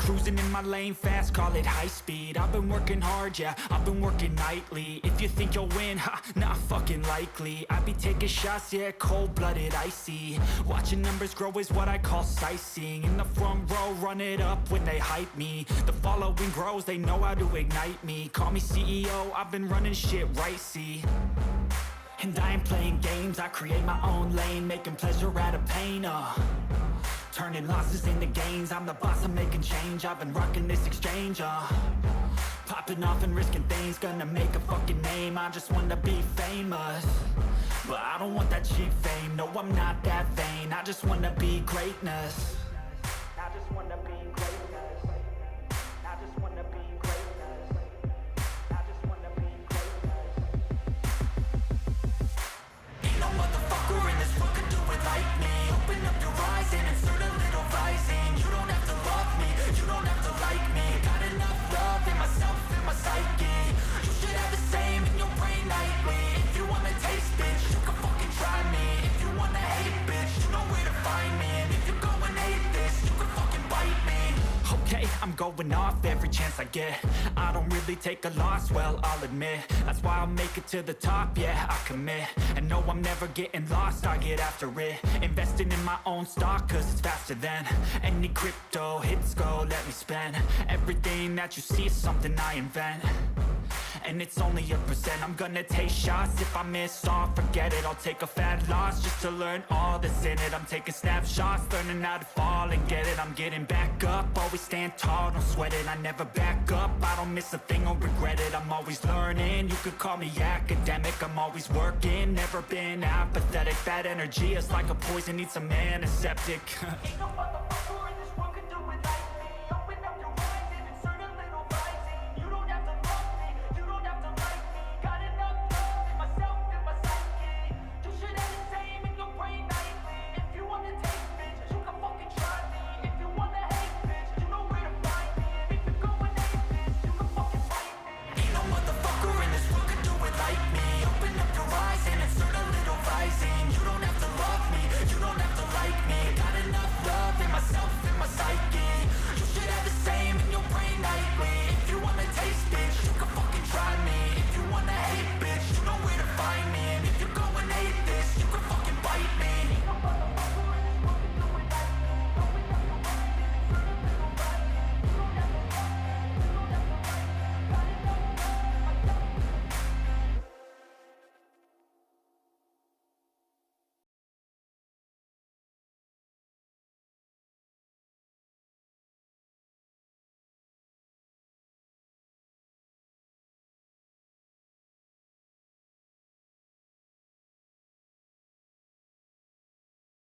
Cruising in my lane fast, call it high speed. I've been working hard, yeah, I've been working nightly. If you think you'll win, ha, not fucking likely. I be taking shots, yeah, cold-blooded, icy. Watching numbers grow is what I call sightseeing. In the front row, run it up when they hype me. The following grows, they know how to ignite me. Call me CEO, I've been running shit right, see. And I ain't playing games, I create my own lane, making pleasure out of pain, turning losses into gains. I'm the boss, I'm making change. I've been rocking this exchange, popping off and risking things. Gonna make a fucking name, I just wanna be famous. But I don't want that cheap fame, no I'm not that vain. I just wanna be greatness. I just wanna be greatness. I just wanna be greatness. I just wanna be greatness. Ain't no motherfucker in this world could do it like me. Open up your eyes and insert a little rising. You don't have to love me, you don't have to like me. Got enough love in myself, in my psyche. You should have the same in your brain nightly. If you wanna taste, bitch, you can fucking try me. If you wanna hate, bitch, you know where to find me. And if you go and hate this, you can fucking bite me. Okay, I'm going off every chance I get. I don't really take a loss, well, I'll admit. That's why I'll make it to the top, yeah, I commit. And no, I'm never getting lost, I get after it. Investing in my own stock, cause it's faster than any crypto hits go, let me spend. Everything that you see is something I invent. And it's only a percent. I'm gonna take shots. If I miss all, forget it. I'll take a fat loss just to learn all that's in it. I'm taking snapshots, learning how to fall and get it. I'm getting back up, always stand tall, don't sweat it. I never back up, I don't miss a thing or regret it. I'm always learning, you could call me academic. I'm always working, never been apathetic. That energy is like a poison, needs some antiseptic. Ain't no motherfucker